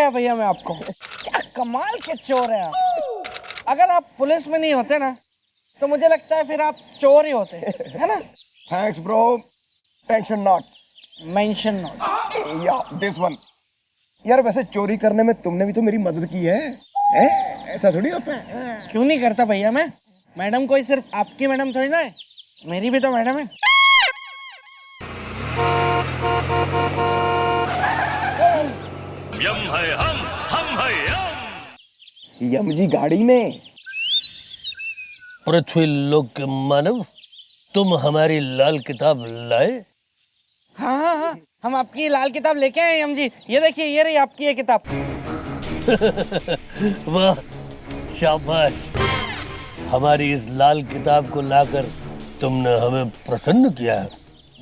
गया भैया मैं आपको। क्या कमाल के चोर हैं आप। अगर आप पुलिस में नहीं होते ना तो मुझे लगता है फिर आप चोर ही होते, है ना? Thanks bro, tension not, mention not. या दिस वन। यार वैसे चोरी करने में तुमने भी तो मेरी मदद की है? ऐसा थोड़ी होता है। क्यों नहीं करता भैया मैं? मैडम कोई सिर्फ आपकी मैडम थोड़ी ना है, मेरी भी तो मैडम है। यम है हम है यम। यम जी गाड़ी में। पृथ्वी लोक के मानव, तुम हमारी लाल किताब लाए? हाँ हाँ हाँ, हम आपकी लाल किताब लेके आए यम जी। ये देखिए, ये रही आपकी ये किताब। वाह, शाबाश। हमारी इस लाल किताब को लाकर तुमने हमें प्रसन्न किया है।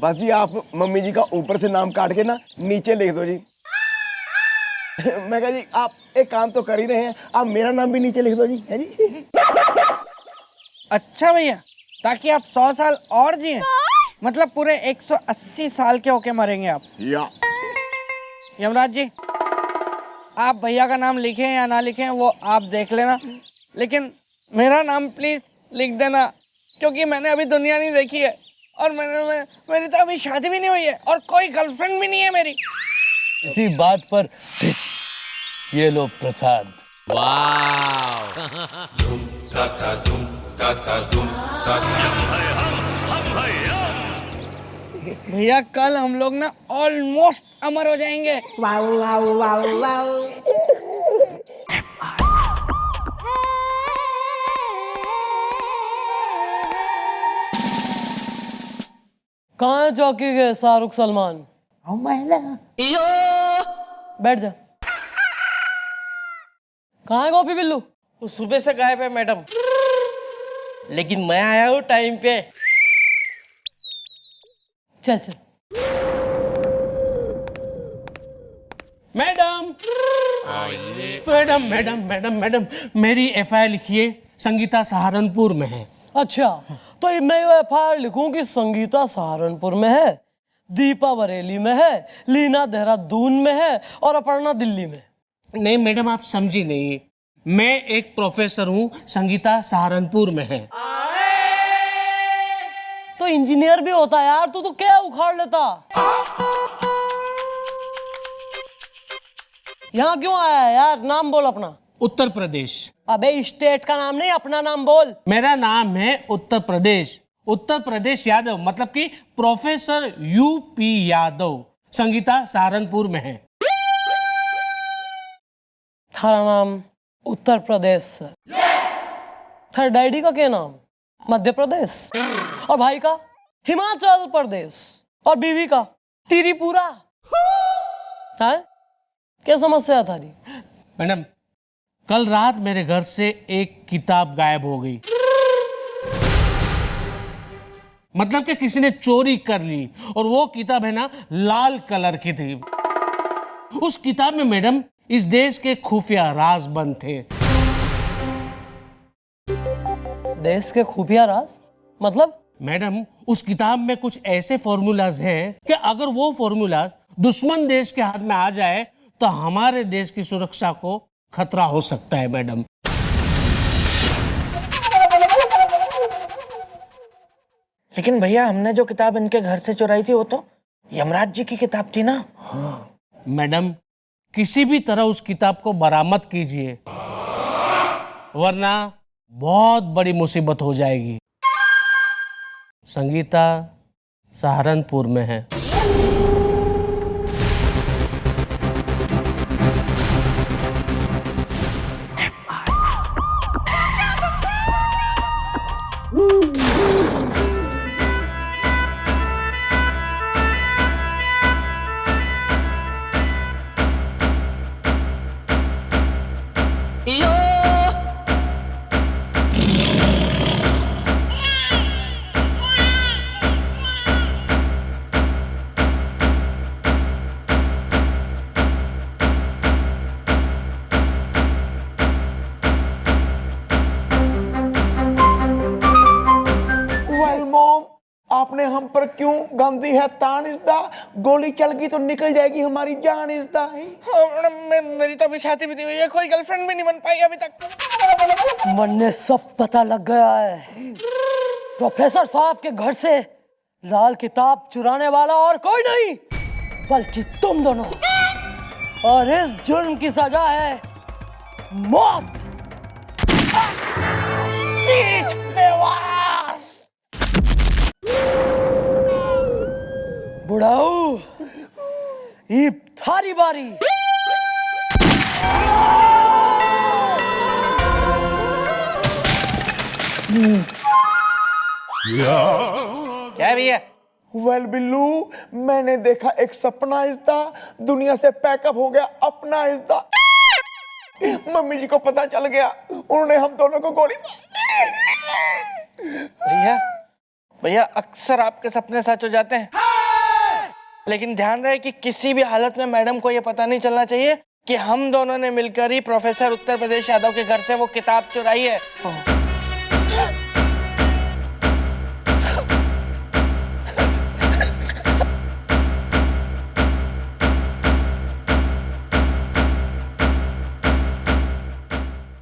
बस जी आप मम्मी जी का ऊपर से नाम काट के ना नीचे लिख दो जी। मैं कहा जी आप एक काम तो कर ही रहे हैं, आप मेरा नाम भी नीचे लिख दो जी, है जी? अच्छा भैया, ताकि आप 100 साल और जिए, मतलब पूरे 180 साल के होके मरेंगे आप। या यमराज जी, आप भैया का नाम लिखें या ना लिखें वो आप देख लेना, लेकिन मेरा नाम प्लीज लिख देना, क्योंकि मैंने अभी दुनिया नहीं देखी है और मेरी तो अभी शादी भी नहीं हुई है और कोई गर्लफ्रेंड भी नहीं है मेरी। इसी बात पर ये लो प्रसाद। भैया कल हम लोग ना ऑलमोस्ट अमर हो जाएंगे। Wow wow wow wow. कहाँ है चौकी के शाहरुख सलमान? बैठ जा। कहाँ है गोपी बिल्लू? वो सुबह से गायब है मैडम, लेकिन मैं आया हूँ टाइम पे। चल चल। Madam madam madam madam madam मेरी एफआईआर लिखिए, संगीता सहारनपुर में है। अच्छा, तो मैं एफआईआर लिखूं कि संगीता सहारनपुर में है, दीपा बरेली में है, लीना देहरादून में है और अपर्णा दिल्ली में। नहीं मैडम, आप समझी नहीं। मैं एक प्रोफेसर हूँ, संगीता सहारनपुर में है। तो इंजीनियर भी होता यार, तू तो क्या उखाड़ लेता। यहाँ क्यों आया है यार? नाम बोल अपना। उत्तर प्रदेश। अबे स्टेट का नाम नहीं, अपना नाम बोल। मेरा नाम है उत्तर प्रदेश, उत्तर प्रदेश यादव, मतलब कि प्रोफेसर यूपी यादव। संगीता सहारनपुर में है। थारा नाम उत्तर प्रदेश से। थारे डैडी का क्या नाम? मध्य प्रदेश। और भाई का? हिमाचल प्रदेश। और बीवी का? त्रिपुरा। है क्या समस्या थारी? मैडम, कल रात मेरे घर से एक किताब गायब हो गई। मतलब कि किसी ने चोरी कर ली, और वो किताब है ना लाल कलर की थी। उस किताब में मैडम इस देश के खुफिया राज बंद थे। देश के खुफिया राज मतलब? मैडम, उस किताब में कुछ ऐसे फॉर्मूलाज हैं कि अगर वो फॉर्मूलाज दुश्मन देश के हाथ में आ जाए तो हमारे देश की सुरक्षा को खतरा हो सकता है मैडम। लेकिन भैया, हमने जो किताब इनके घर से चुराई थी वो तो यमराज जी की किताब थी ना? मैडम, किसी भी तरह उस किताब को बरामद कीजिए, वरना बहुत बड़ी मुसीबत हो जाएगी। संगीता सहारनपुर में है। हम पर क्यों गांधी है तान इसदा, गोली चल गई तो निकल जाएगी हमारी जान इसदा। हाँ, मैडम मेरी तो अभी शादी भी नहीं हुई है, कोई गर्लफ्रेंड भी नहीं बन पाई अभी तक। मन्ने सब पता लग गया है। प्रोफेसर साहब के घर से लाल किताब चुराने वाला और कोई नहीं बल्कि तुम दोनों, और इस जुर्म की सजा है मौत। बुढ़ाऊ, ये थारी बारी। क्या भैया? वेल बिल्लू, मैंने देखा एक सपना इसदा, दुनिया से पैकअप हो गया अपना इसदा। मम्मी जी को पता चल गया, उन्होंने हम दोनों को गोली मार दी। भैया भैया अक्सर आपके सपने सच हो जाते हैं, लेकिन ध्यान रहे कि किसी भी हालत में मैडम को ये पता नहीं चलना चाहिए कि हम दोनों ने मिलकर ही प्रोफेसर उत्तर प्रदेश यादव के घर से वो किताब चुराई है।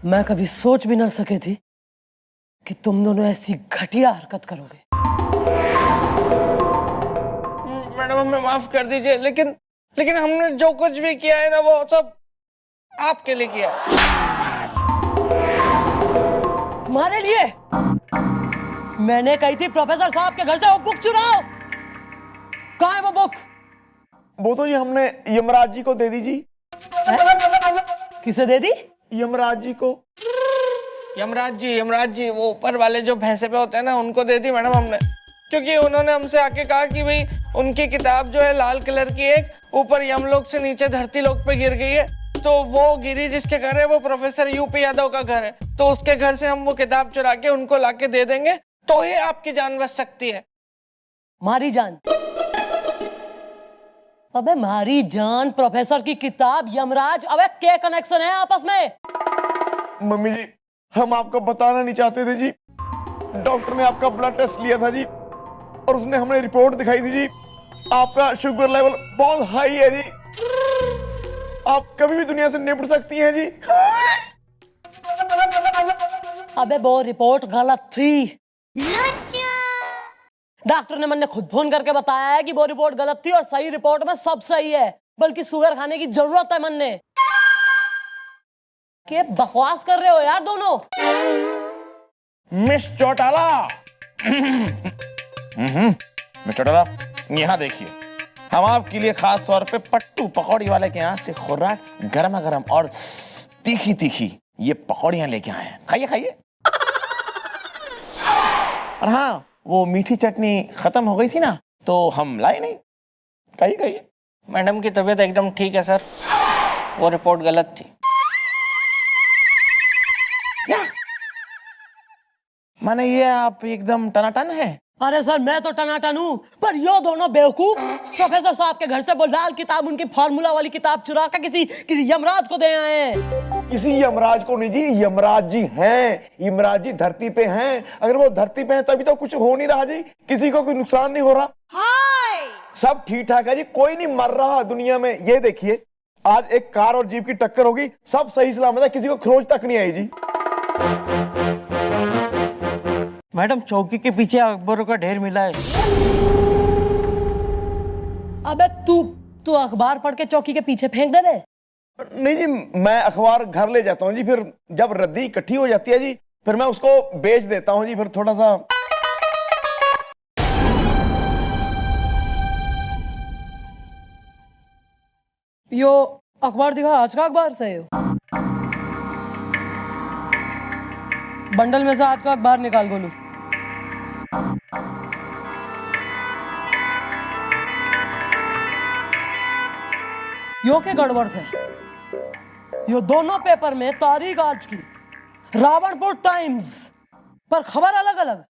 मैं कभी सोच भी ना सके थी कि तुम दोनों ऐसी घटिया हरकत करोगे। मैडम हमें माफ कर दीजिए, लेकिन हमने जो कुछ भी किया है ना वो सब आपके लिए किया। तुम्हारे लिए? मैंने कही थी प्रोफेसर साहब के घर से वो बुक चुराओ। कहाँ है वो बुक? वो तो जी हमने यमराज जी को दे दी जी। किसे दे दी? यमराज जी को। यमराज जी वो ऊपर वाले जो भैंसे पे होते हैं ना, उनको दे दी मैडम हमने, क्योंकि उन्होंने हमसे आके कहा कि भाई उनकी किताब जो है लाल कलर की, एक ऊपर यमलोक से नीचे धरती लोक पे गिर गई है, तो वो गिरी जिसके घर है वो प्रोफेसर यूपी यादव का घर है, तो उसके घर से हम वो किताब चुरा के उनको लाके दे देंगे तो ही आपकी जान बच सकती है। मारी जान? अबे मारी जान, प्रोफेसर की किताब, यमराज, अबे क्या कनेक्शन है आपस में? मम्मी जी, हम आपको बताना नहीं चाहते थे जी। डॉक्टर ने आपका ब्लड टेस्ट लिया था जी, और उसने हमें रिपोर्ट दिखाई थी जी, आपका शुगर लेवल बहुत हाई है जी, आप कभी भी दुनिया से निपट सकती हैं जी। अबे वो रिपोर्ट गलत थी। डॉक्टर ने मैंने खुद फोन करके बताया है कि वो रिपोर्ट गलत थी और सही रिपोर्ट में सब सही है, बल्कि शुगर खाने की जरूरत है मन्ने। क्या बकवास कर रहे हो यार दोनों? मिस चौटाला, मिस चौटाला, यहाँ देखिए, हम आपके लिए खास तौर पे पट्टू पकौड़ी वाले के यहाँ से खुर्राक गरमा गरम और तीखी तीखी ये पकौड़ियां लेके आए हैं। खाइए खाइए। और हाँ, वो मीठी चटनी खत्म हो गई थी ना, तो हम लाए नहीं। खाइए खाइए। मैडम की तबीयत एकदम ठीक है सर, वो रिपोर्ट गलत थी। माने ये आप एकदम टनाटन है? अरे सर मैं तो टनाटन हूँ, पर यो दोनों बेवकूफ प्रोफेसर साहब के घर से वो लाल किताब, उनकी फार्मूला वाली किताब चुरा कर किसी यमराज को दे आए हैं। किसी यमराज को नहीं जी, यमराज जी हैं। यमराज जी धरती पे हैं, अगर वो धरती पे हैं तभी तो कुछ हो नहीं रहा जी, किसी को कोई नुकसान नहीं हो रहा। सब ठीक ठाक है जी, कोई नहीं मर रहा दुनिया में। ये देखिए, आज एक कार और जीप की टक्कर होगी, सब सही सलामत है, किसी को खरोच तक नहीं आई जी। मैडम चौकी के पीछे अखबारों का ढेर मिला है। अबे तू अखबार पढ़ के चौकी के पीछे फेंक दे रहे? नहीं जी, मैं अखबार घर ले जाता हूँ जी, फिर जब रद्दी इकट्ठी हो जाती है जी, फिर मैं उसको बेच देता हूँ जी, फिर थोड़ा सा। यो अखबार दिखा, आज का अखबार से यो बंडल में से आज का अखबार निकाल गोलू। यो के गड़बड़ से यो दोनों पेपर में तारीख आज की, रावणपुर टाइम्स पर खबर अलग अलग।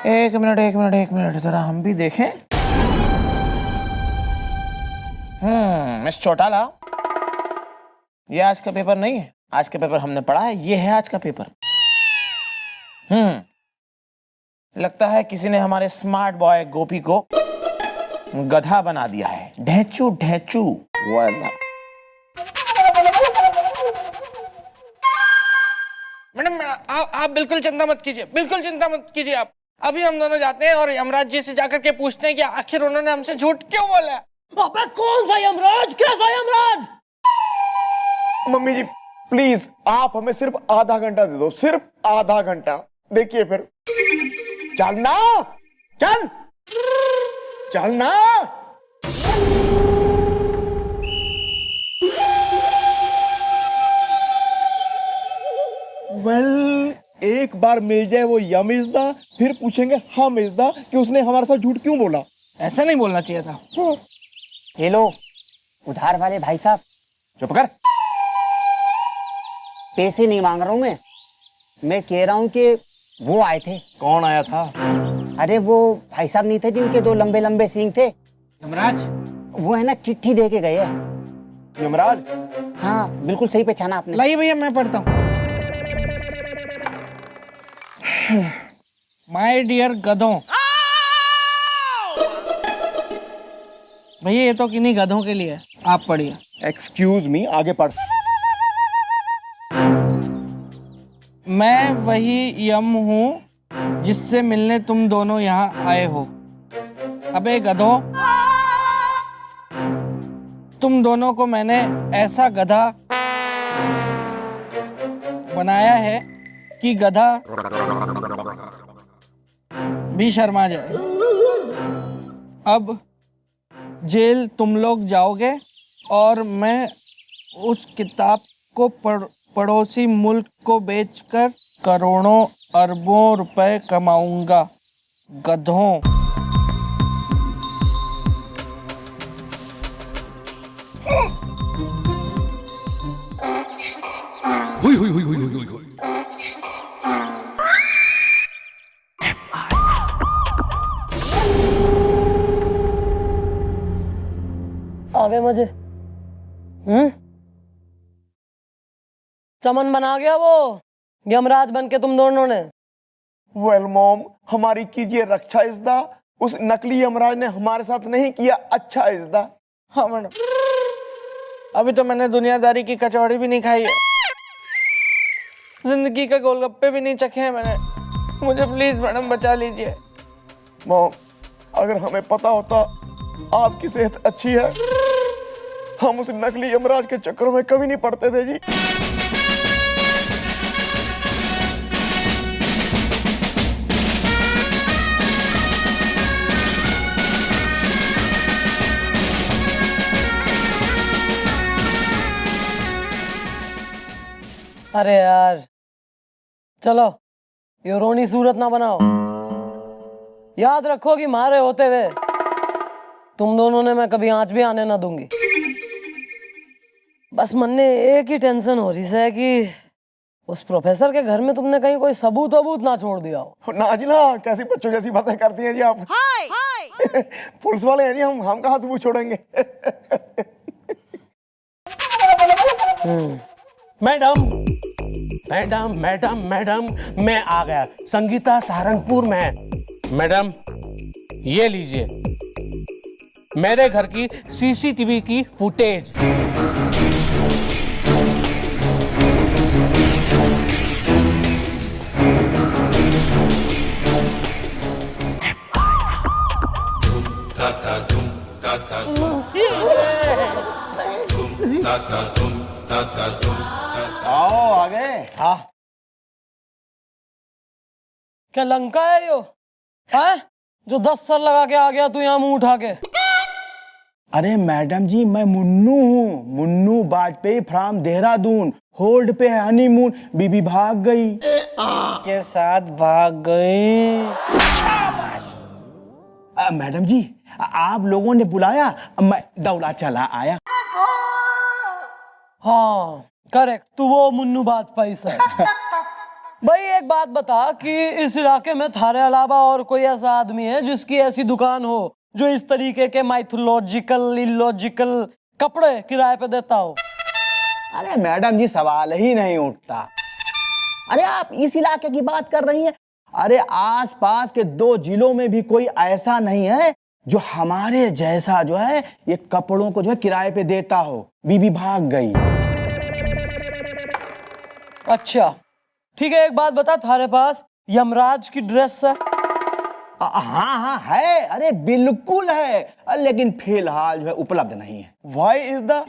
एक मिनट जरा हम भी देखें। मिस चौटाला, ये आज का पेपर नहीं है, आज का पेपर हमने पढ़ा है, ये है आज का पेपर। लगता है किसी ने हमारे स्मार्ट बॉय गोपी को गधा बना दिया है। ढेंचू ढेंचू। वाला मैडम आप बिल्कुल चिंता मत कीजिए, बिल्कुल चिंता मत कीजिए आप। अभी हम दोनों जाते हैं और यमराज जी से जाकर के पूछते हैं कि आखिर उन्होंने हमसे झूठ क्यों बोला है। अबे कौन सा यमराज, कैसा यमराज? मम्मी जी प्लीज आप हमें सिर्फ आधा घंटा दे दो, सिर्फ आधा घंटा। देखिए फिर चलना, चल चलना। वेल एक बार मिल जाए वो यमिज़दा, फिर पूछेंगे हम इज़दा कि उसने हमारे साथ झूठ क्यों बोला। ऐसा नहीं बोलना चाहिए था। हेलो उधार वाले भाई साहब, चुप कर। पैसे नहीं मांग रहा हूँ मैं कह रहा हूँ कि वो आए थे। कौन आया था? अरे वो भाई साहब नहीं थे जिनके दो लंबे लंबे सींग थे? यमराज? वो है ना, चिट्ठी दे के गए हैं। यमराज? हाँ बिल्कुल सही पहचाना आपने। लाइए भैया मैं पढ़ता हूँ। माय डियर गधों। भैया ये तो किन्हीं गधों के लिए है, आप पढ़िए। एक्सक्यूज मी, आगे पढ़। मैं वही यम हूँ जिससे मिलने तुम दोनों यहाँ आए हो। अबे गधों, तुम दोनों को मैंने ऐसा गधा बनाया है कि गधा भी शर्मा जाए। अब जेल तुम लोग जाओगे और मैं उस किताब को पड़ोसी मुल्क को बेचकर करोड़ों अरबों रुपए कमाऊंगा। गधों। आ गए मजे। चमन बना गया वो यमराज बन के तुम दोनों ने। वेल मॉम, हमारी कीजिए रक्षा इज़दा। उस नकली यमराज ने हमारे साथ नहीं किया अच्छा इज़दा। हाँ मैडम, अभी तो मैंने दुनियादारी की कचौड़ी भी नहीं खाई है, जिंदगी के गोलगप्पे भी नहीं चखे हैं मैंने। मुझे प्लीज मैडम बचा लीजिए। मॉम, अगर हमें पता होता आपकी सेहत अच्छी है, हम उस नकली यमराज के चक्करों में कभी नहीं पड़ते थे जी। अरे यार चलो ये रोनी सूरत ना बनाओ। याद रखो कि मारे होते हुए तुम दोनों ने मैं कभी आंच भी आने ना दूंगी। बस मन में एक ही टेंशन हो रही है कि उस प्रोफेसर के घर में तुमने कहीं कोई सबूत वबूत ना छोड़ दिया हो। नाजिला, कैसी बच्चों जैसी बातें करती हैं जी आप। हाय पुलिस वाले हैं जी, हम कहाँ सबूत छोड़ेंगे। मैडम मैडम मैडम मैडम, मैं आ गया। संगीता सहारनपुर में है। मैडम ये लीजिए मेरे घर की सीसीटीवी की फुटेज। आओ आ गए। हाँ क्या लंका है यो है जो 10 सर लगा के आ गया तू यहाँ मुंह उठा के। अरे मैडम जी, मैं मुन्नू हूँ, मुन्नू वाजपेयी फ्रॉम देहरादून। होल्ड पे है हनीमून। बीबी भाग गई। के साथ भाग गई। मैडम जी आप लोगों ने बुलाया, मैं दौड़ा चला आया। हाँ करेक्ट, तू वो मुन्नू वाजपेयी से। भाई एक बात बता कि इस इलाके में थारे अलावा और कोई ऐसा आदमी है जिसकी ऐसी दुकान हो जो इस तरीके के माइथोलॉजिकल इलॉजिकल कपड़े किराए पे देता हो? अरे मैडम जी सवाल ही नहीं उठता। अरे आप इस इलाके की बात कर रही हैं, अरे आसपास के 2 जिलों में भी कोई ऐसा नहीं है जो हमारे जैसा जो है ये कपड़ों को जो है किराए पे देता हो। बीबी भाग गई। अच्छा ठीक है, एक बात बता, थारे पास यमराज की ड्रेस है? हाँ हाँ है, अरे बिल्कुल है, लेकिन फिलहाल जो है उपलब्ध नहीं है। Why is the?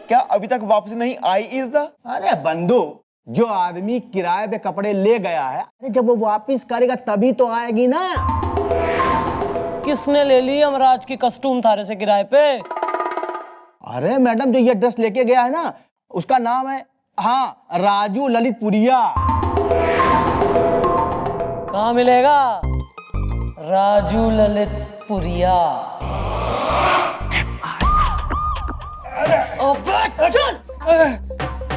क्या अभी तक वापस नहीं आई is the? अरे बंधु, जो आदमी किराए पे कपड़े ले गया है, अरे जब वो वापस करेगा तभी तो आएगी ना। किसने ले ली यमराज की कस्टूम थारे से किराए पे? अरे मैडम, जो ये ड्रेस लेके गया है ना, उसका नाम है, हाँ, राजू ललितपुरिया। कहाँ मिलेगा राजू ललितपुरिया?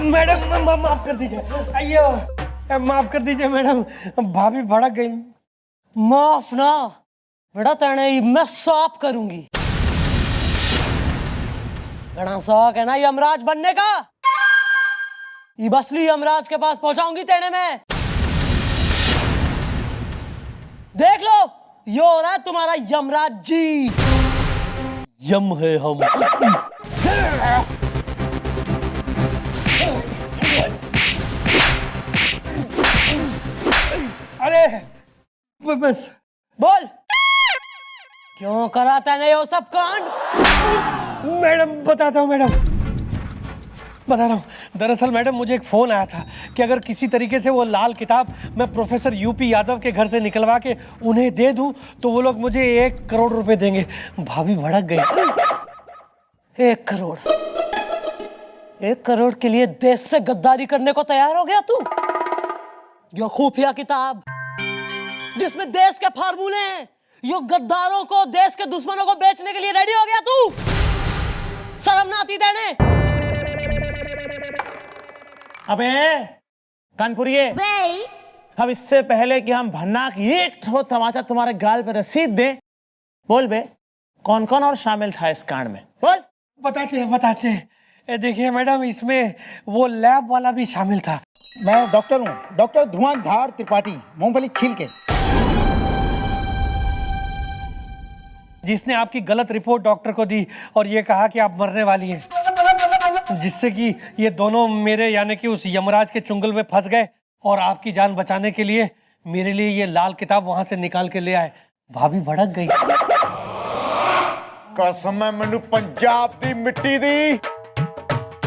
मैडम माफ कर दीजिए, अयो माफ कर दीजिए मैडम, भाभी भड़क गई। माफ ना बेटा, तेने मैं साफ करूंगी। घना शौक है ना यमराज बनने का, ये बसली यमराज के पास पहुंचाऊंगी तेने में। देख लो, यो हो रहा है तुम्हारा यमराज जी। यम है हम। अरे बस बोल, क्यों करा तैने ये सब कांड? मैडम बताता हूँ, मैडम बता रहा हूँ। दरअसल मैडम मुझे एक फोन आया था कि अगर किसी तरीके से वो लाल किताब मैं प्रोफेसर यूपी यादव के घर से निकलवा के उन्हें दे दूं तो वो लोग मुझे 1 करोड़ रुपए देंगे। भाभी भड़क गई। 1 करोड़? 1 करोड़ के लिए देश से गद्दारी करने को तैयार हो गया तू? यो खुफिया किताब जिसमें देश के फार्मूले हैं, यो गद्दारों को, देश के दुश्मनों को बेचने के लिए रेडी हो गया तू? शर्म ना आती तेने? अबे कानपुरिये, अब इससे पहले कि हम भन्नाक एक ठो तमाचा तुम्हारे गाल पे रसीद दे, बोल बे कौन कौन और शामिल था इस कांड में? बोल। बताते हैं। देखिए मैडम, इसमें वो लैब वाला भी शामिल था। मैं डॉक्टर हूँ, डॉक्टर धुआंधार त्रिपाठी, मूंगफली छील के। जिसने आपकी गलत रिपोर्ट डॉक्टर को दी और ये कहा कि आप मरने वाली हैं, जिससे कि ये दोनों मेरे यानी कि उस यमराज के चुंगल में फंस गए और आपकी जान बचाने के लिए मेरे लिए ये लाल किताब वहां से निकाल के ले आए। भाभी भड़क गई। कसम है मैनू पंजाब दी मिट्टी दी,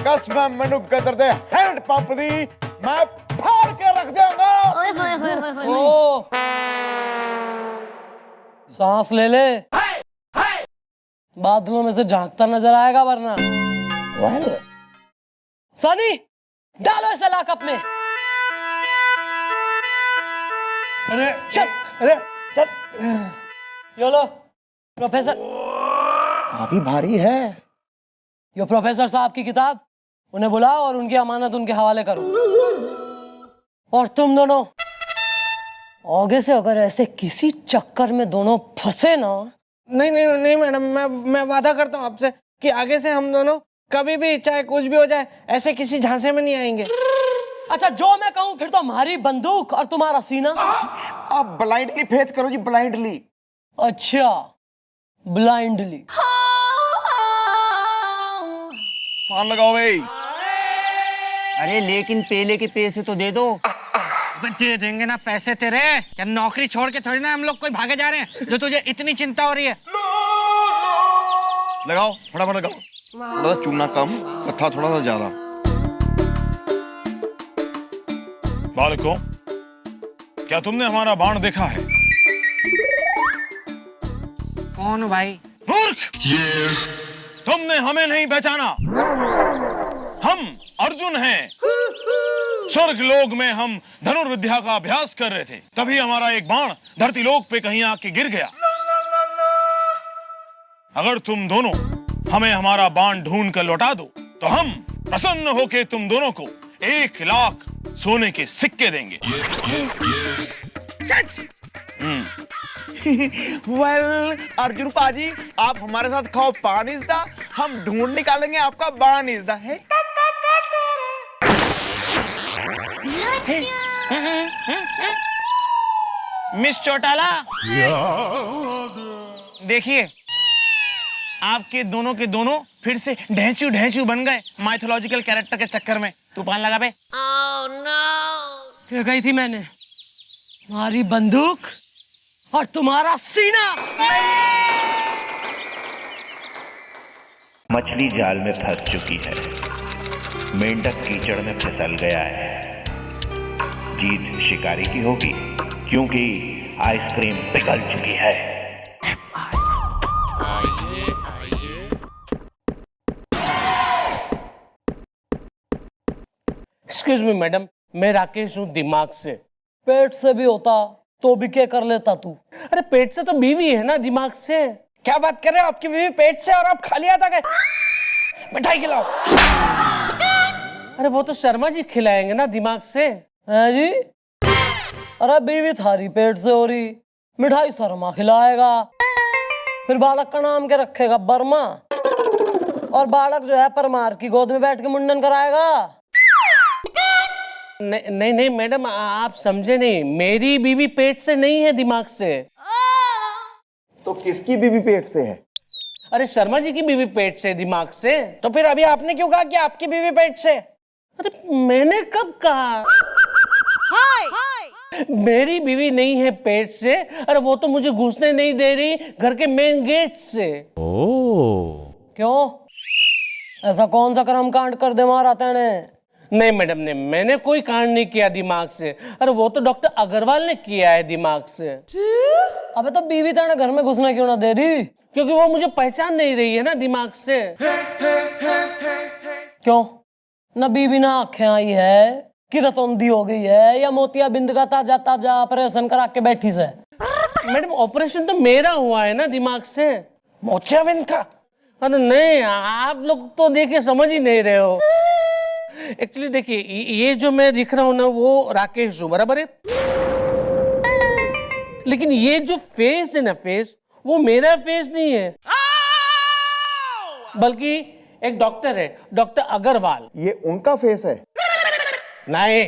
कसम है मैनू गदर दे हैंड पंप दी, मैं फाड़ के रख दूंगा। ओ, सांस ले ले, बादलों में से झांकता नजर आएगा वरना। सनी, डालो इसे लॉकअप में। अरे चल, अरे यो लो प्रोफेसर। काफी भारी है। यो प्रोफेसर साहब की किताब, उन्हें बुलाओ और उनकी अमानत उनके हवाले करो। और तुम दोनों आगे से अगर ऐसे किसी चक्कर में दोनों फंसे ना। नहीं मैडम, मैं वादा करता हूँ आपसे कि आगे से हम दोनों कभी भी, चाहे कुछ भी हो जाए, ऐसे किसी झांसे में नहीं आएंगे। अच्छा, जो मैं कहूँ फिर तो हमारी बंदूक और तुम्हारा सीना। आप ब्लाइंडली फेस करो जी, ब्लाइंडली। अच्छा, ब्लाइंडली। पान लगाओ भाई। अरे लेकिन पेले के पैसे तो दे दो। दे देंगे ना पैसे तेरे, क्या नौकरी छोड़ के थोड़ी ना हम लोग कोई भागे जा रहे हैं जो तुझे इतनी चिंता हो रही है। लगाओ फटाफट लगाओ, थोड़ा सा चूना कम, कत्था थोड़ा सा ज्यादा। बालकों, क्या तुमने हमारा बाण देखा है? कौन भाई? मूर्ख! तुमने हमें नहीं पहचाना। हम अर्जुन हैं। स्वर्ग लोक में हम धनुर्विद्या का अभ्यास कर रहे थे, तभी हमारा एक बाण धरती लोक पे कहीं आके गिर गया। अगर तुम दोनों हमें हमारा बाण ढूंढ कर लौटा दो तो हम प्रसन्न होके तुम दोनों को 1 लाख सोने के सिक्के देंगे। वेल अर्जुन पाजी, आप हमारे साथ खाओ पान इज़दा, हम ढूंढ निकालेंगे आपका बाण इज़दा है। मिस चौटाला, देखिए आपके दोनों के दोनों फिर से ढेंचू ढेंचू बन गए माइथोलॉजिकल कैरेक्टर के चक्कर में। तूफान लगा बे। क्या कही थी मैंने? तुम्हारी बंदूक और तुम्हारा सीना। मछली जाल में फंस चुकी है, मेंढक कीचड़ में फिसल गया है। जीत शिकारी की होगी क्योंकि आइसक्रीम पिघल चुकी है। एक्सक्यूज मी मैडम, मैं राकेश हूँ दिमाग से। पेट से भी होता तो भी क्या कर लेता तू? अरे पेट से तो बीवी है ना, दिमाग से। क्या बात कर रहे हो? आपकी बीवी पेट से और आप खाली आता गए? मिठाई खिलाओ। अरे वो तो शर्मा जी खिलाएंगे ना, दिमाग से। है जी? अरे बीवी थारी पेट से हो रही, मिठाई शर्मा खिलाएगा, फिर बालक का नाम क्या रखेगा? बर्मा। और बालक जो है परमार की गोद में बैठ के मुंडन कराएगा। नहीं नहीं मैडम, आप समझे नहीं, मेरी बीवी पेट से नहीं है, दिमाग से। तो किसकी बीवी पेट से है? अरे शर्मा जी की बीवी पेट से, दिमाग से। तो फिर अभी आपने क्यों कहा कि आपकी बीवी पेट से? अरे मैंने कब कहा? मेरी बीवी नहीं है पेट से। अरे वो तो मुझे घुसने नहीं दे रही घर के मेन गेट से। क्यों? ऐसा कौन सा कर्म कांड कर दे मारा तेने? नहीं मैडम ने, मैंने कोई कांड नहीं किया दिमाग से। अरे वो तो डॉक्टर अग्रवाल ने किया है दिमाग से। अबे तो बीवी तेने घर में घुसने क्यों ना दे रही? क्योंकि वो मुझे पहचान नहीं रही है ना, दिमाग से। क्यों? न बीवी ना आंखें आई है कि रतौंधी हो गई है, या मोतिया बिंद का ताजा ताजा ऑपरेशन करा के बैठी से? मैडम ऑपरेशन तो मेरा हुआ है ना, दिमाग से। मोतियाबिंद का? अरे नहीं, आप लोग तो देखिए समझ ही नहीं रहे हो। एक्चुअली देखिए, ये जो मैं दिख रहा हूँ ना, वो राकेश हूँ, बराबर है। लेकिन ये जो फेस है ना, फेस, वो मेरा फेस नहीं है, बल्कि एक डॉक्टर है, डॉक्टर अग्रवाल। ये उनका फेस है? नहीं,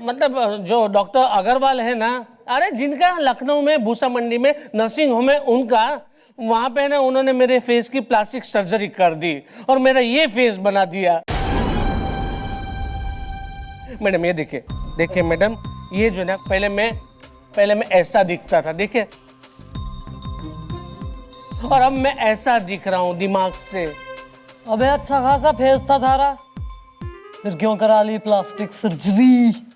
मतलब जो डॉक्टर अग्रवाल है ना, अरे जिनका लखनऊ में भूसा मंडी में नर्सिंग होम है, उनका वहां पे ना उन्होंने मेरे फेस की प्लास्टिक सर्जरी कर दी और मेरा ये फेस बना दिया। मैडम ये देखिए, देखिए मैडम, ये जो ना पहले मैं ऐसा दिखता था, देखिए, और अब मैं ऐसा दिख रहा हूं दिमाग से। अबे अच्छा खासा फेस था थारा, फिर क्यों करा ली प्लास्टिक सर्जरी?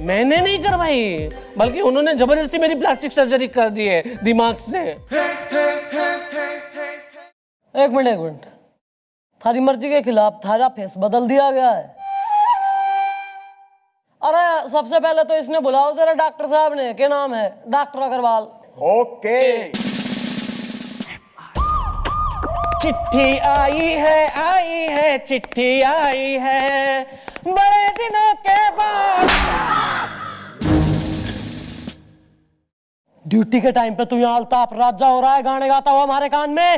मैंने नहीं करवाई, बल्कि उन्होंने जबरदस्ती मेरी प्लास्टिक सर्जरी कर दी है दिमाग से। एक मिनट, थारी मर्जी के खिलाफ थारा फेस बदल दिया गया है। अरे सबसे पहले तो इसने बुलाओ जरा डॉक्टर साहब ने, क्या नाम है? डॉक्टर अग्रवाल। ओके। चिट्ठी आई है, चिट्ठी आई है, बड़े दिनों के बाद। ड्यूटी के टाइम पे तू यहाँ अल्ताफ राजा हो रहा है, गाने गाता हुआ हमारे कान में।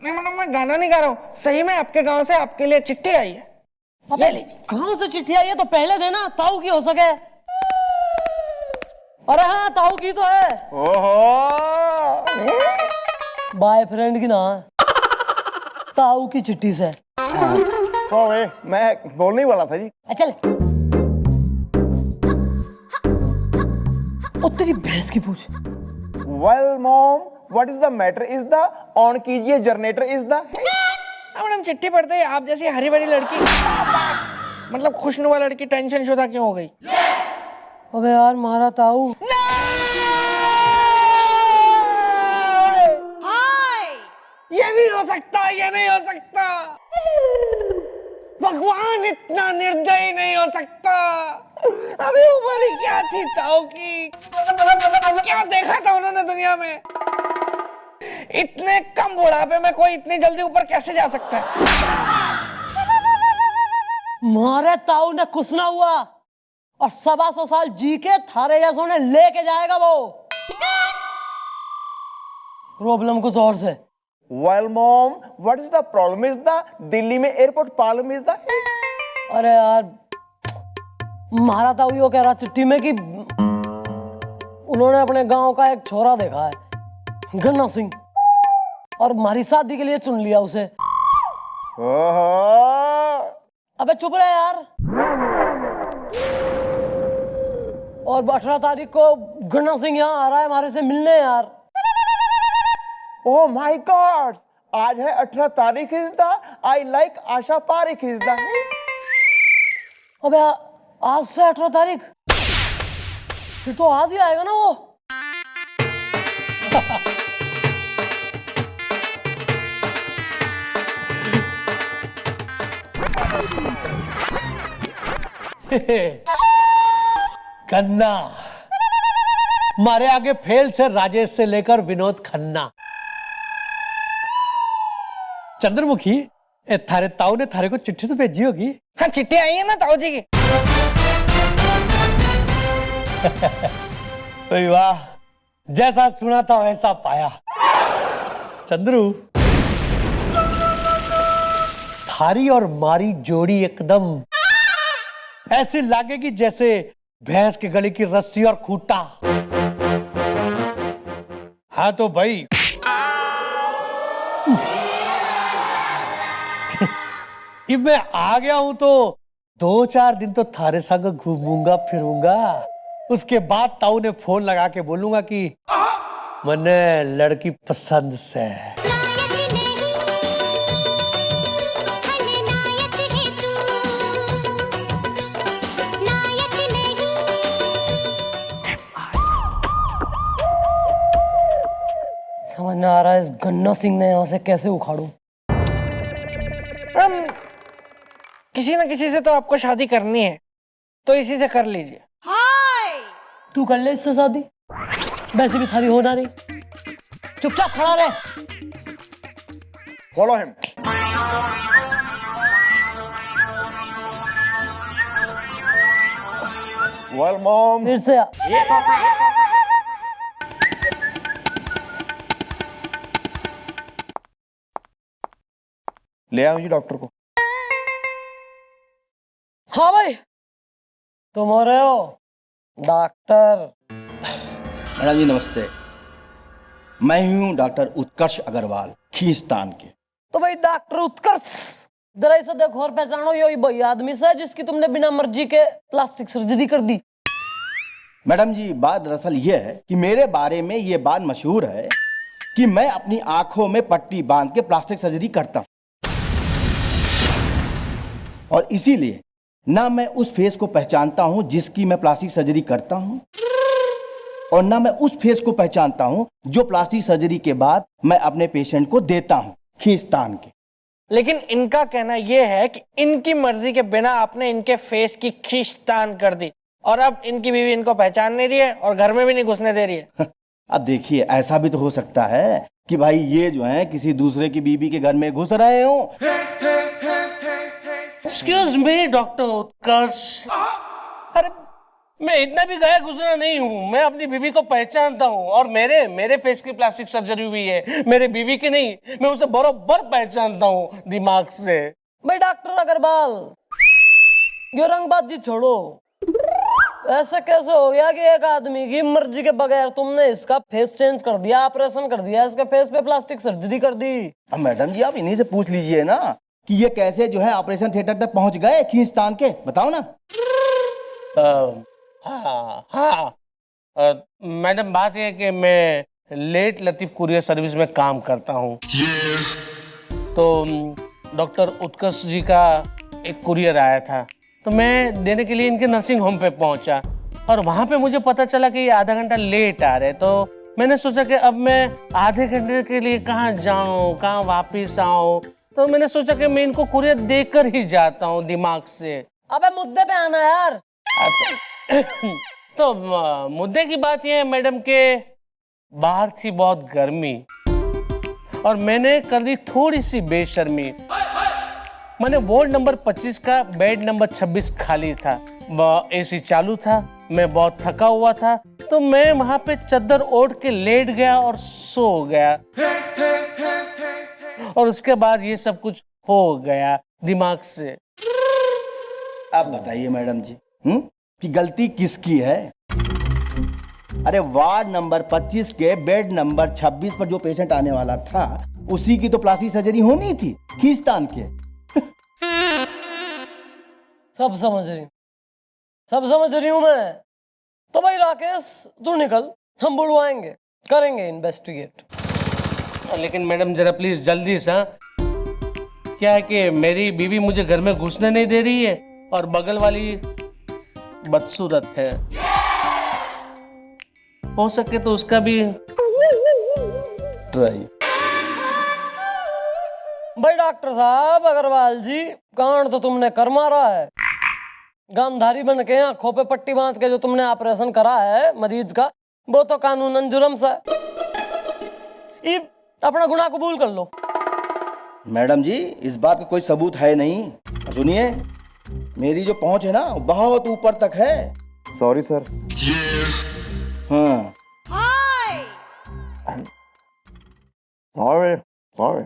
नहीं मैडम, मैं गाना नहीं गा रहा हूँ, सही में आपके गांव से आपके लिए चिट्ठी आई है। गांव से चिट्ठी आई है तो पहले देना, ताऊ की हो सके। अरे हाँ, ताऊ की तो है। ओहो, बॉयफ्रेंड की ना, ताऊ की चिट्ठी से। मैं बोलने ही वाला था जी। चल तेरी भैंस की पूछ। Well mom, what is the matter is the on कीजिए जनरेटर इज द। मैडम चिट्ठी पढ़ते ही आप जैसी हरी भरी लड़की, मतलब खुशनुमा लड़की टेंशन शुदा क्यों हो गई? अबे यार मारा ताऊ। ये नहीं हो सकता, ये नहीं हो सकता। भगवान इतना निर्दयी नहीं हो सकता। अभी उम्र ही क्या थी ताऊ की, क्या देखा था उन्होंने दुनिया में? इतने कम बुढ़ापे में कोई इतनी जल्दी ऊपर कैसे जा सकता है? मारे ताऊ ने कुछ ना हुआ, और 125 साल जी के थारे जैसों ने लेके जाएगा वो। प्रॉब्लम कुछ और से। Well mom, what is the problem is the Delhi में एयरपोर्ट प्रॉब्लम इज द। अरे यार महारा ताऊ यो कह रहा चिट्ठी में कि उन्होंने अपने गांव का एक छोरा देखा है, गन्ना सिंह, और हमारी शादी के लिए चुन लिया उसे। ओहो, अबे चुप रहे यार। और 18 तारीख को गन्ना सिंह यहाँ आ रहा है हमारे से मिलने यार। ओह माय गॉड, आज है 18 तारीख is the I like Asha Parikh is the. अबे आज से 18 तारीख, फिर तो आज ही आएगा ना वो। गन्ना, मारे आगे फेल से राजेश से लेकर विनोद खन्ना। चंद्रमुखी, थारे ताऊ ने थारे को चिट्ठी तो भेजी होगी। हाँ, चिट्ठी आई है ना ताऊ जी की। ओए वाह, जैसा सुना था वैसा पाया। चंद्रू, थारी और मारी जोड़ी एकदम ऐसी लागेगी जैसे भैंस के गले की रस्सी और खूंटा। हाँ तो भाई, कि मैं आ गया हूं तो 2-4 दिन तो थारे संग घूमूंगा फिरूंगा। उसके बाद ताऊ ने फोन लगा के बोलूंगा कि मने लड़की पसंद से। समझ में आ रहा है इस गन्ना सिंह ने यहाँ से कैसे उखाड़ूं। किसी न किसी से तो आपको शादी करनी है, तो इसी से कर लीजिए। तू कर ले इससे शादी, वैसे भी थारी होना नहीं। चुपचाप खड़ा रहे। Follow him. वेल मॉम, फिर से ले आओ जी डॉक्टर को। हाँ भाई, तुम हो रहे हो डॉक्टर? मैडम जी नमस्ते, मैं ही हूँ डॉक्टर उत्कर्ष अग्रवाल, खींचतान के। तो भाई डॉक्टर उत्कर्ष, जरा इसे देखो और पहचानो, यही वही आदमी से जिसकी तुमने बिना मर्जी के प्लास्टिक सर्जरी कर दी। मैडम जी बात दरअसल ये है कि मेरे बारे में ये बात मशहूर है कि मैं अपनी आंखों में पट्टी बांध के प्लास्टिक सर्जरी करता हूँ, और इसीलिए ना मैं उस फेस को पहचानता हूं जिसकी मैं प्लास्टिक सर्जरी करता हूं, और ना मैं उस फेस को पहचानता हूं जो प्लास्टिक सर्जरी के बाद मैं अपने पेशेंट को देता हूं, खींचतान के। लेकिन इनका कहना यह है कि इनकी मर्जी के बिना आपने इनके फेस की खींचतान कर दी, और अब इनकी बीवी इनको पहचान नहीं रही है और घर में भी नहीं घुसने दे रही है। अब देखिए, ऐसा भी तो हो सकता है कि भाई ये जो है किसी दूसरे की बीवी के घर में घुस रहे हो। एक्सक्यूज मी डॉक्टर उत्कर्ष। अरे मैं इतना भी गया गुजरा नहीं हूँ, मैं अपनी बीवी को पहचानता हूँ, और मेरे फेस की प्लास्टिक सर्जरी हुई है, मेरे बीवी की नहीं। मैं उसे बरोबर पहचानता हूँ दिमाग से। भाई डॉक्टर अग्रवाल, ये रंगबाजी छोड़ो। ऐसा कैसे हो गया कि एक आदमी की मर्जी के बगैर तुमने इसका फेस चेंज कर दिया, ऑपरेशन कर दिया, इसके फेस पे प्लास्टिक सर्जरी कर दी? अब मैडम जी आप इन्हीं से पूछ लीजिए ना कि ये कैसे जो है ऑपरेशन थिएटर तक पहुंच गए खींचतान के, बताओ ना। हाँ, मैडम बात यह है कि मैं लेट लतीफ कुरियर सर्विस में काम करता हूँ। तो डॉक्टर उत्कर्ष जी का एक कुरियर आया था, तो मैं देने के लिए इनके नर्सिंग होम पे पहुंचा, और वहां पे मुझे पता चला कि ये आधा घंटा लेट आ रहे। तो मैंने सोचा कि अब मैं आधे घंटे के लिए कहाँ जाऊं, कहाँ वापिस आऊं, तो मैंने सोचा कि मैं इनको कुरियर देकर ही जाता हूँ दिमाग से। अबे मुद्दे पे आना यार। तो मुद्दे की बात यह है मैडम के बाहर थी बहुत गर्मी, और मैंने कर दी थोड़ी सी बेशर्मी। मैंने वार्ड नंबर 25 का बेड नंबर 26 खाली था, वह एसी चालू था, मैं बहुत थका हुआ था, तो मैं वहां पे चद्दर ओढ़ के लेट गया और सो गया, और उसके बाद ये सब कुछ हो गया दिमाग से। अब बताइए मैडम जी, कि गलती किसकी है। अरे वार्ड नंबर 25 के बेड नंबर 26 पर जो पेशेंट आने वाला था उसी की तो प्लास्टिक सर्जरी होनी थी, खींचतान के। सब समझ रही हूँ, सब समझ रही हूँ मैं। तो भाई राकेश तू निकल, हम बुलवाएंगे, करेंगे इन्वेस्टिगेट। लेकिन मैडम जरा प्लीज जल्दी से। क्या है कि मेरी बीवी मुझे घर में घुसने नहीं दे रही है और बगल वाली बदसूरत है। हो सके तो उसका भी ट्राई। भाई डॉक्टर साहब अग्रवाल जी, कांड तो तुमने कर मारा है। गांधारी बन के आंखों पे पट्टी बांध के जो तुमने ऑपरेशन करा है मरीज का, वो तो कानूनन जुर्म सा है। अपना गुनाह कबूल कर लो। मैडम जी इस बात का कोई सबूत है नहीं। सुनिए, मेरी जो पहुंच है ना बहुत ऊपर तक है। Sorry sir. हाँ सॉरी सॉरी।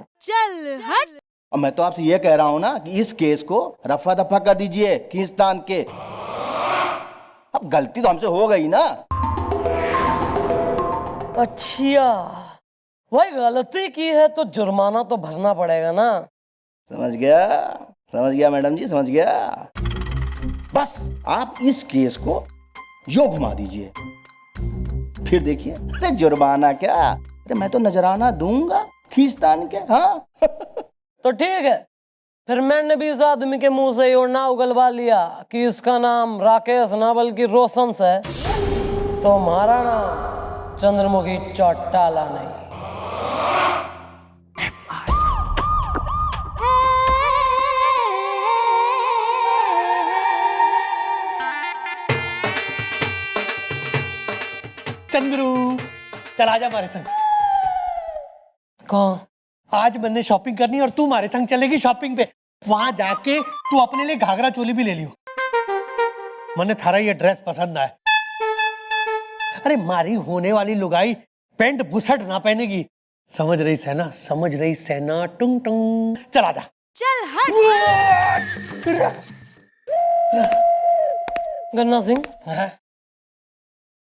अब मैं तो आपसे ये कह रहा हूं ना कि इस केस को रफा दफा कर दीजिए खींचतान के। अब गलती तो हमसे हो गई ना। अच्छा भाई, गलती की है तो जुर्माना तो भरना पड़ेगा ना। समझ गया मैडम जी, समझ गया। बस आप इस केस को यूं घुमा दीजिए, फिर देखिए। अरे जुर्माना क्या, अरे मैं तो नजराना दूंगा खींचतान के। हाँ तो ठीक है, फिर मैंने भी इस आदमी के मुंह से और ना उगलवा लिया कि इसका नाम राकेश ना बल्कि रोशन है, तो हमारा नाम चंद्रमुखी चौटाला नहीं। चंद्रू चल आजा हमारे संग। कहाँ? आज मैंने शॉपिंग करनी है और तू हमारे संग चलेगी शॉपिंग पे। वहां जाके तू अपने लिए घाघरा चोली भी ले लियो। मैंने थारा ये ड्रेस पसंद आया। अरे मारी होने वाली लुगाई पैंट बुसट ना पहनेगी, समझ रही सेना, समझ रही सेना। टुंग टुंग चल आजा। चल हट। गन्ना सिंह,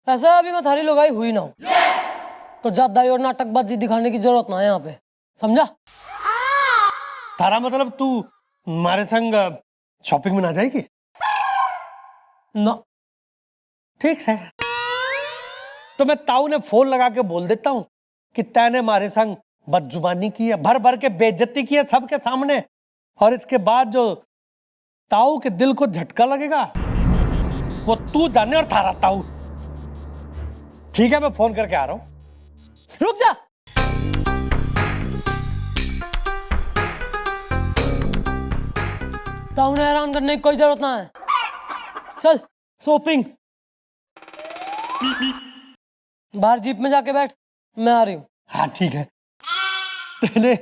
ऐसा अभी मैं थारी लगाई हुई ना हूं, तो ज्यादा और नाटकबाजी दिखाने की जरूरत ना है यहाँ पे, समझा? थारा मतलब तू हमारे संग शॉपिंग में ना जाएगी? ना। ठीक है, तो मैं ताऊ ने फोन लगा के बोल देता हूँ कि तैने हमारे संग बदजुबानी की है, भर भर के बेइज्जती की है सबके सामने, और इसके बाद जो ताऊ के दिल को झटका लगेगा वो तू जाने और थारा ताऊ। ठीक है, मैं फोन करके आ रहा हूँ। रुक जा। ताऊ ने हैरान करने की कोई जरूरत ना है। चल शॉपिंग। बाहर जीप में जाके बैठ, मैं आ रही हूँ। हाँ ठीक है। तेने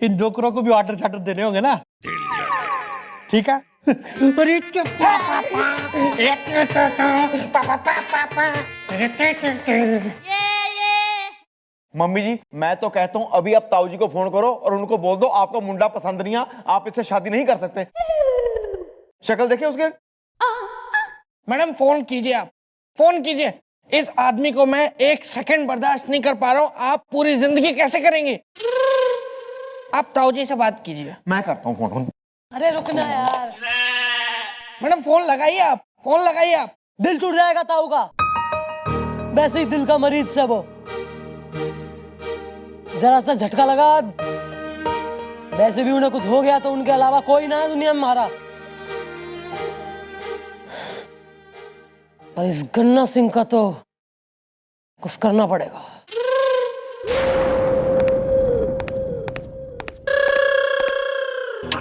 इन जोकरों को भी ऑर्डर चार्टर देने होंगे ना? ठीक है। अरे मम्मी जी, मैं तो कहता हूँ अभी आप ताऊ जी को फोन करो और उनको बोल दो आपका मुंडा पसंद नहीं है, आप इससे शादी नहीं कर सकते। शक्ल देखिए उसके। मैडम फोन कीजिए, आप फोन कीजिए। इस आदमी को मैं एक सेकंड बर्दाश्त नहीं कर पा रहा हूँ। आप पूरी जिंदगी कैसे करेंगे? आप ताऊ जी से बात कीजिए। मैं करता हूँ फोन। अरे रुकना यार। मैडम फोन लगाइए, आप फोन लगाइए। आप दिल टूट जाएगा ताऊ का, वैसे ही दिल का मरीज से वो। जरा सा झटका लगा, वैसे भी उन्हें कुछ हो गया तो उनके अलावा कोई ना है दुनिया में हमारा। पर इस गन्ना सिंह का तो कुछ करना पड़ेगा।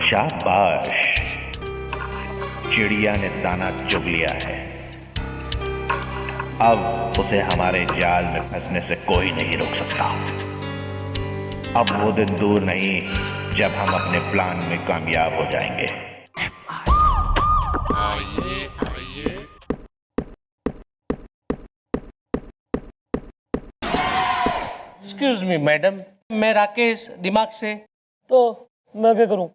शाबाश, चिड़िया ने दाना चुग लिया है। अब उसे हमारे जाल में फंसने से कोई नहीं रोक सकता। अब वो दिन दूर नहीं जब हम अपने प्लान में कामयाब हो जाएंगे। एक्सक्यूज मी मैडम, मैं राकेश दिमाग से। तो मैं क्या करूं?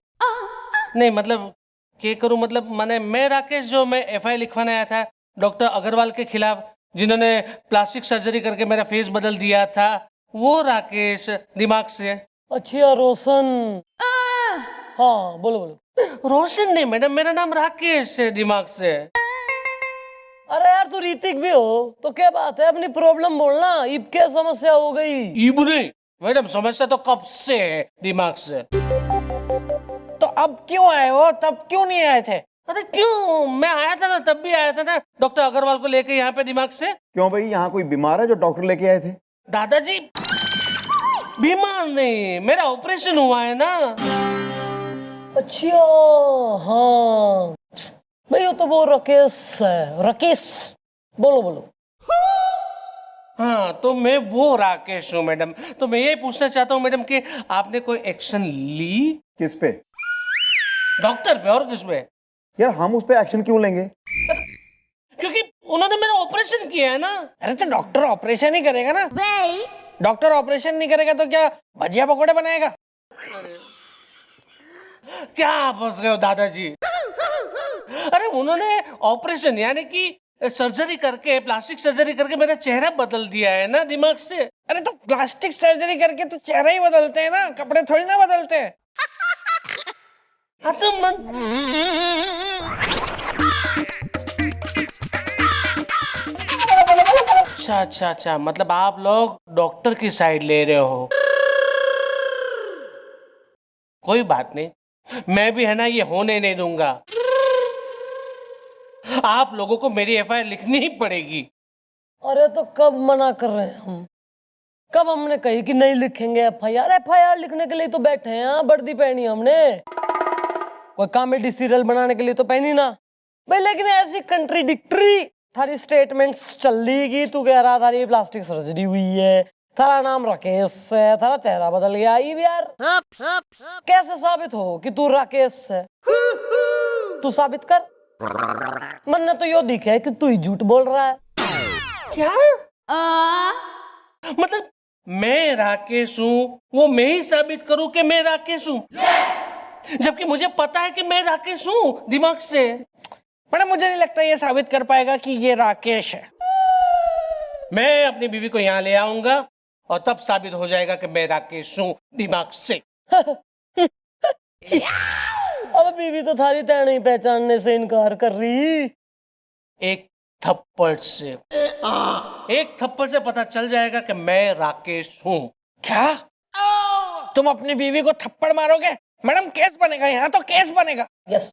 नहीं मतलब क्या करूं, मतलब मैं राकेश जो मैं एफआईआर लिखवाने आया था डॉक्टर अग्रवाल के खिलाफ, जिन्होंने प्लास्टिक सर्जरी करके मेरा फेस बदल दिया था, वो राकेश दिमाग से। अच्छा रोशन, हाँ बोलो बोलो। रोशन नहीं मैडम, मेरा नाम राकेश है दिमाग से। अरे यार तू ऋतिक भी हो तो क्या बात है, अपनी प्रॉब्लम बोलना। इब क्या समस्या हो गई? ईब नहीं मैडम, समस्या तो कब से है दिमाग से। तो अब क्यों आए हो, तब क्यों नहीं आए थे? अरे क्यों, मैं आया था ना, तब भी आया था ना डॉक्टर अग्रवाल को लेके यहाँ पे दिमाग से। क्यों भाई, यहाँ कोई बीमार है जो डॉक्टर लेके आए थे? दादाजी बीमार नहीं, मेरा ऑपरेशन हुआ है ना। अच्छा हाँ भाई, वो तो वो राकेश है, राकेश। बोलो बोलो। हाँ तो मैं वो राकेश हूँ मैडम। तो मैं ये पूछना चाहता हूँ मैडम कि आपने कोई एक्शन ली? किस पे? डॉक्टर पे, और किस पे? यार हम उस पे एक्शन क्यों लेंगे? क्योंकि उन्होंने मेरा ऑपरेशन किया है ना। अरे तो डॉक्टर ऑपरेशन ही करेगा ना। डॉक्टर ऑपरेशन नहीं करेगा तो क्या भजिया पकोड़े बनाएगा? क्या आप हंस रहे हो दादाजी? अरे उन्होंने ऑपरेशन यानी कि सर्जरी करके, प्लास्टिक सर्जरी करके मेरा चेहरा बदल दिया है ना दिमाग से। अरे तो प्लास्टिक सर्जरी करके तो चेहरा ही बदलते हैं ना, कपड़े थोड़ी ना बदलते हैं। हाँ तो अच्छा, मतलब आप लोग डॉक्टर की साइड ले रहे हो। कोई बात नहीं, मैं भी है ना ये होने नहीं दूंगा। आप लोगों को मेरी एफआईआर लिखनी ही पड़ेगी। अरे तो कब मना कर रहे हैं हम? कब हमने कही कि नहीं लिखेंगे एफआईआर? एफआईआर लिखने के लिए तो बैठे हैं, वर्दी पहनी हमने। कोई कॉमेडी सीरियल बनाने के लिए तो पहनी ना भाई। लेकिन ऐसी कंट्रीडिक्टरी थारी स्टेटमेंट्स चल रही। तू कह रहा थारी प्लास्टिक सर्जरी हुई है, थारा नाम राकेश है, थारा चेहरा बदल गया। यार कैसे साबित हो कि तू राकेश है? तू साबित कर। मैंने तो यो दिखा है कि तू ही झूठ बोल रहा है। क्या मतलब मैं राकेश हूँ, वो मैं ही साबित करूं कि मैं राकेश हूँ? जबकि मुझे पता है कि मैं राकेश हूँ दिमाग से। मैडम मुझे नहीं लगता ये साबित कर पाएगा कि ये राकेश है। मैं अपनी बीवी को यहाँ ले आऊंगा और तब साबित हो जाएगा कि मैं राकेश हूँ दिमाग से। अब बीवी तो थारी तय नहीं पहचानने से इनकार कर रही। एक थप्पड़ से, एक थप्पड़ से पता चल जाएगा कि मैं राकेश हूँ। क्या तुम अपनी बीवी को थप्पड़ मारोगे? मैडम केस बनेगा, यहाँ तो केस बनेगा। यस।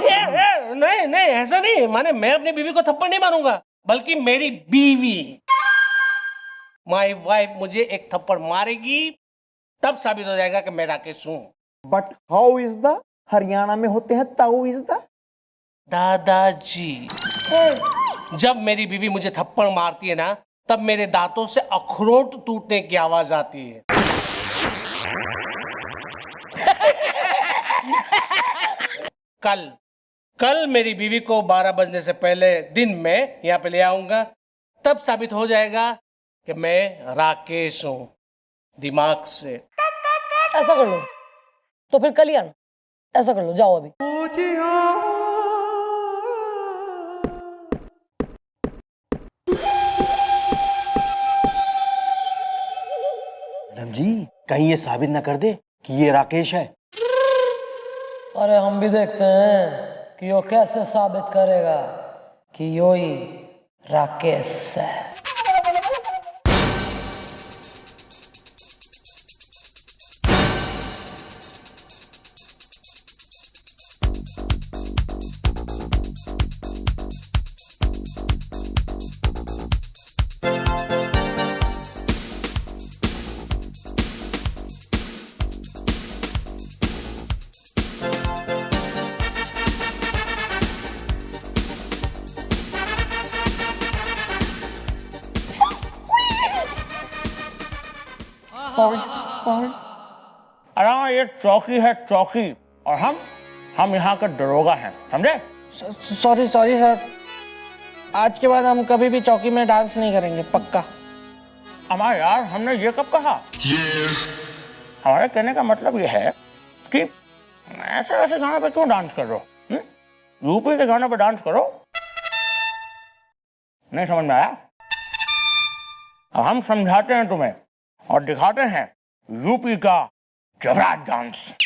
नहीं नहीं ऐसा नहीं, माने मैं अपनी बीवी को थप्पड़ नहीं मारूंगा, बल्कि मेरी बीवी, माय वाइफ, मुझे एक थप्पड़ मारेगी, तब साबित हो जाएगा कि मैं राकेश हूँ। But how is the, Haryana में होते हैं ताऊ इज द। दादाजी जब मेरी बीवी मुझे थप्पड़ मारती है ना, तब मेरे दांतों से अखरोट टूटने की आवाज आती है। कल मेरी बीवी को 12 बजने से पहले दिन में यहाँ पे ले आऊंगा, तब साबित हो जाएगा कि मैं राकेश हूँ दिमाग से। ऐसा कर लो तो फिर कल ही आना। ऐसा कर लो, जाओ अभी। मैडम जी कहीं ये साबित ना कर दे कि ये राकेश है। अरे हम भी देखते हैं कि यो कैसे साबित करेगा कि यो ही राकेश है। अरे ये चौकी है चौकी, और हम यहाँ का दरोगा हैं, समझे? सॉरी सर, आज के बाद हम कभी भी चौकी में डांस नहीं करेंगे, पक्का। अमार यार हमने ये कब कहा? हमारे कहने का मतलब ये है कि ऐसे गाने पे क्यों डांस कर रहे हो? यूपी के गाने पे डांस करो, नहीं समझ में आया? अब हम समझाते हैं तुम्हें और दिखाते हैं यूपी का जबरा डांस।